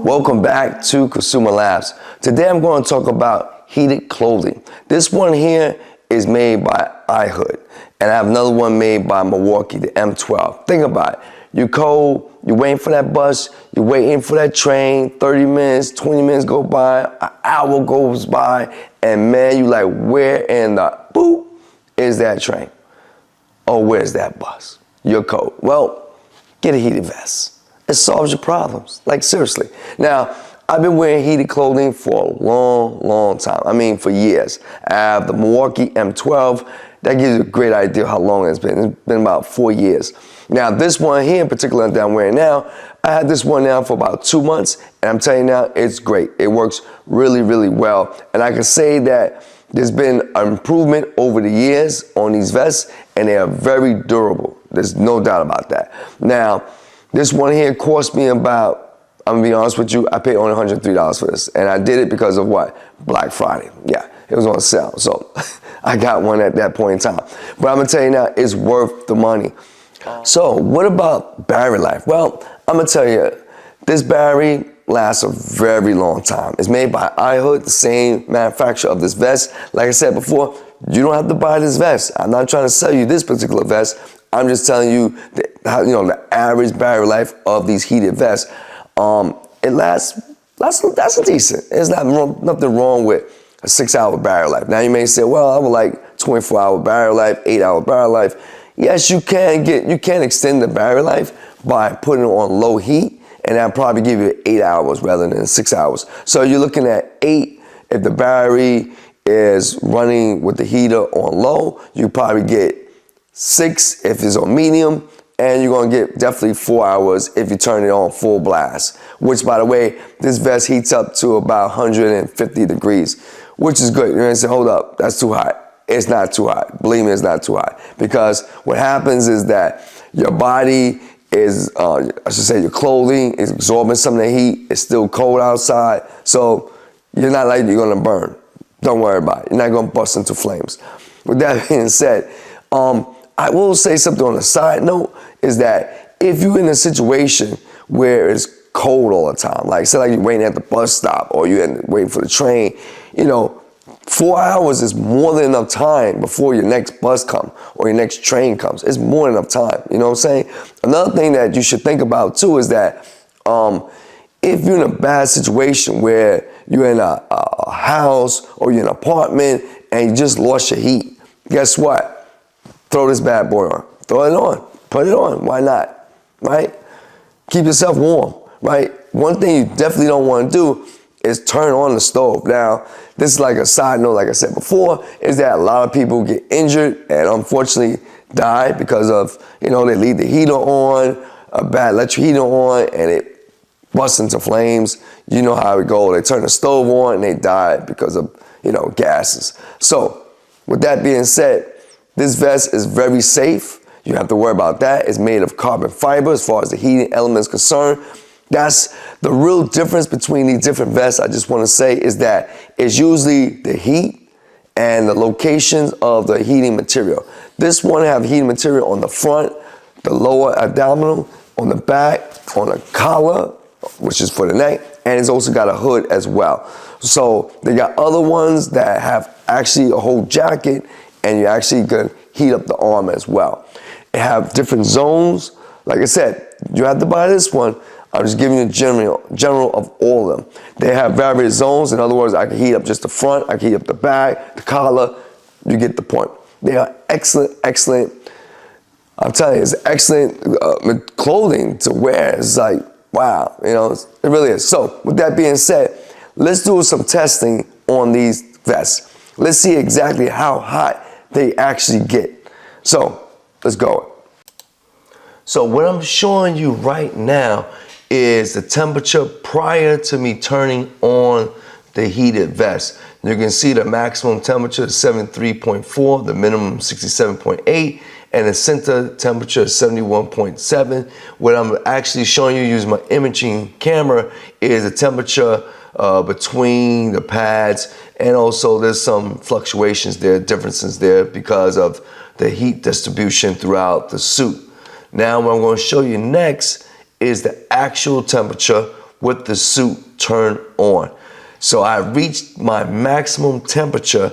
Welcome back to Consumer Labs. Today I'm going to talk about heated clothing. This one here is made by iHood, and I have another one made by Milwaukee, the M12. Think about it. You're cold, you're waiting for that bus, you're waiting for that train, 30 minutes, 20 minutes go by, an hour goes by, and man, you like, where in the boop is that train? Oh, where's that bus? You're cold. Well, get a heated vest. It solves your problems, like seriously. Now, I've been wearing heated clothing for a long time. I mean, for years. I have the Milwaukee M12. That gives you a great idea how long it's been. It's been about 4 years. Now, this one here in particular that I'm wearing now, I had this one now for about 2 months, and I'm telling you now, it's great. It works really well. And I can say that there's been an improvement over the years on these vests, and they are very durable. There's no doubt about that. Now, this one here cost me about, I'm gonna be honest with you, I paid only $103 for this. And I did it because of what? Black Friday. Yeah, it was on sale. So I got one at that point in time. But I'm gonna tell you now, it's worth the money. So what about battery life? Well, I'm gonna tell you, this battery lasts a very long time. It's made by iHood, the same manufacturer of this vest. Like I said before, you don't have to buy this vest. I'm not trying to sell you this particular vest. I'm just telling you the average battery life of these heated vests. It lasts decent. There's nothing wrong with a 6-hour battery life. Now you may say, well, I would like 24-hour battery life, 8-hour battery life. Yes, you can extend the battery life by putting it on low heat, and that'll probably give you 8 hours rather than 6 hours. So you're looking at 8 if the battery is running with the heater on low. You probably get 6 if it's on medium, and you're gonna get definitely 4 hours if you turn it on full blast, which, by the way, this vest heats up to about 150 degrees, which is good. You're gonna say, hold up, that's too hot. It's not too hot. Believe me, it's not too hot. Because what happens is that your body is, I should say your clothing is absorbing some of the heat. It's still cold outside, so you're not like you're gonna burn. Don't worry about it. You're not gonna bust into flames. With that being said, I will say something on a side note, is that if you're in a situation where it's cold all the time, like say like you're waiting at the bus stop or you're waiting for the train, 4 hours is more than enough time before your next bus comes or your next train comes. It's more than enough time, you know what I'm saying? Another thing that you should think about too is that if you're in a bad situation where you're in a house or you're in an apartment and you just lost your heat, guess what? Throw this bad boy on. Throw it on. Put it on. Why not? Right? Keep yourself warm. Right? One thing you definitely don't want to do is turn on the stove. Now, this is like a side note, like I said before, is that a lot of people get injured and unfortunately die because of, they leave the heater on, a bad electric heater on, and it busts into flames. You know how it goes. They turn the stove on and they die because of, gases. So, with that being said, this vest is very safe. You don't have to worry about that. It's made of carbon fiber as far as the heating element is concerned. That's the real difference between these different vests, I just want to say, is that it's usually the heat and the locations of the heating material. This one have heating material on the front, the lower abdominal, on the back, on the collar, which is for the neck, and it's also got a hood as well. So they got other ones that have actually a whole jacket, and you actually can heat up the arm as well. It have different zones. Like I said, you have to buy this one. I'm just giving you a general of all of them. They have various zones. In other words, I can heat up just the front, I can heat up the back, the collar. You get the point. They are excellent. I'm telling you, it's excellent clothing to wear. It's like, wow, it really is. So with that being said, let's do some testing on these vests. Let's see exactly how hot they actually get. So let's go. So what I'm showing you right now is the temperature prior to me turning on the heated vest. You can see the maximum temperature is 73.4, the minimum 67.8, and the center temperature is 71.7. What I'm actually showing you using my imaging camera is the temperature between the pads, and also there's some fluctuations there, differences there because of the heat distribution throughout the suit. Now what I'm going to show you next is the actual temperature with the suit turned on. So I reached my maximum temperature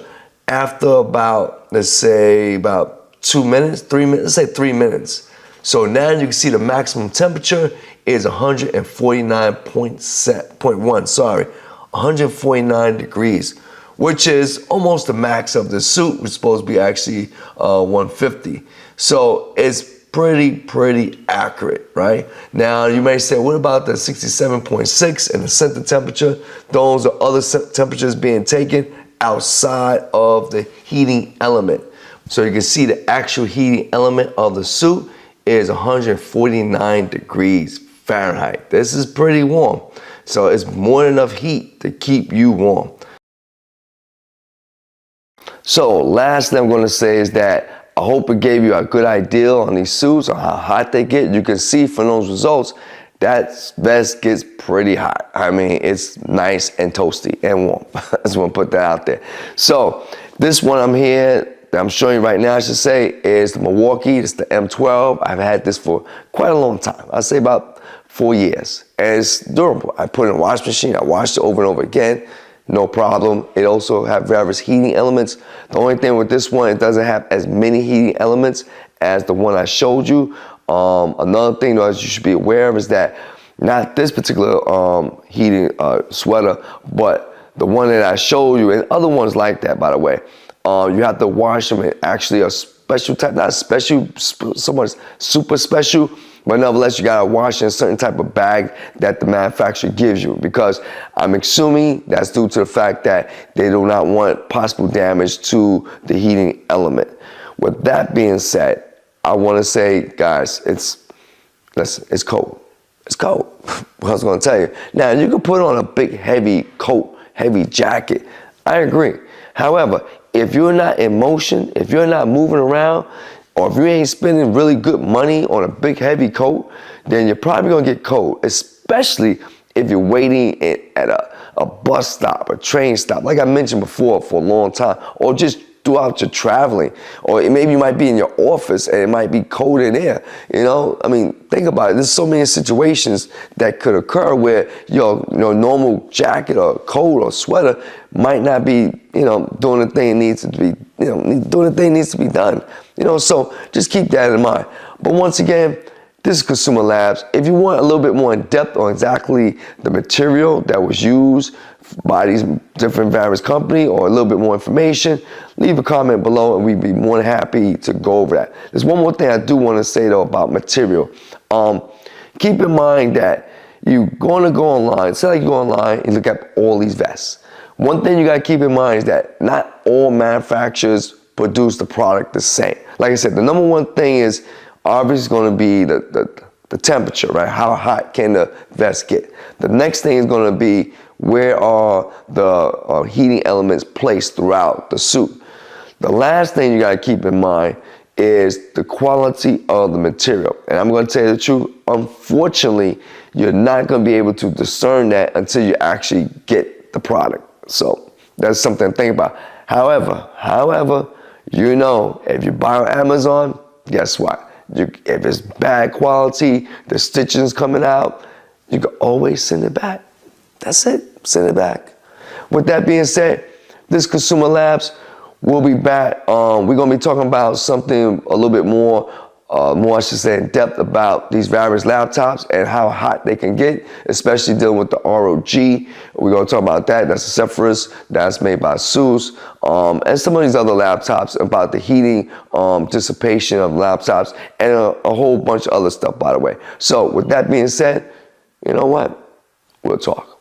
after about, let's say about 2 minutes, 3 minutes, let's say 3 minutes. So now you can see the maximum temperature is 149 degrees, which is almost the max of the suit. It's supposed to be actually 150. So it's pretty accurate, right? Now you may say, what about the 67.6 and the center temperature? Those are other temperatures being taken outside of the heating element. So you can see the actual heating element of the suit is 149 degrees Fahrenheit. This is pretty warm. So it's more than enough heat to keep you warm. So last thing I'm gonna say is that I hope it gave you a good idea on these suits, on how hot they get. You can see from those results, that vest gets pretty hot. I mean, it's nice and toasty and warm. I just want to put that out there. So this one I'm here, that I'm showing you right now, I should say, is the Milwaukee. It's the M12. I've had this for quite a long time. I'd say about 4 years. And it's durable. I put it in a wash machine. I washed it over and over again. No problem. It also has various heating elements. The only thing with this one, it doesn't have as many heating elements as the one I showed you. Another thing that you should be aware of is that not this particular heating sweater, but the one that I showed you, and other ones like that, by the way, you have to wash them in actually a special type, not special, so much super special, but nevertheless, you gotta wash in a certain type of bag that the manufacturer gives you, because I'm assuming that's due to the fact that they do not want possible damage to the heating element. With that being said, I wanna say, guys, listen, it's cold. It's cold. What I was gonna tell you. Now, you can put on a big, heavy coat, heavy jacket. I agree. However, if you're not in motion, if you're not moving around, or if you ain't spending really good money on a big heavy coat, then you're probably gonna get cold, especially if you're waiting at a bus stop, a train stop, like I mentioned before, for a long time, or just throughout your traveling, or maybe you might be in your office and it might be cold in there. You know, I mean, think about it. There's so many situations that could occur where your normal jacket or coat or sweater might not be, doing the thing it needs to be, doing the thing needs to be done. So just keep that in mind. But once again, this is Consumer Labs. If you want a little bit more in depth on exactly the material that was used by these different various companies, or a little bit more information, leave a comment below and we'd be more than happy to go over that. There's one more thing I do want to say though about material. Keep in mind that you're going to go online, say like you go online and look at all these vests. One thing you got to keep in mind is that not all manufacturers produce the product the same. Like I said, the number one thing is obviously going to be the temperature, right? How hot can the vest get? The next thing is going to be where are the heating elements placed throughout the suit. The last thing you got to keep in mind is the quality of the material. And I'm going to tell you the truth, unfortunately, you're not going to be able to discern that until you actually get the product. So that's something to think about. However, if you buy on Amazon, guess what? If it's bad quality, the stitching's coming out, you can always send it back. That's it, send it back. With that being said, this Consumer Labs, we'll be back. We're gonna be talking about something a little bit more I should say, in depth about these various laptops and how hot they can get, especially dealing with the ROG. We're going to talk about that. That's a Zephyrus that's made by ASUS, and some of these other laptops, about the heating dissipation of laptops, and a whole bunch of other stuff, by the way. So with that being said, you know what? We'll talk.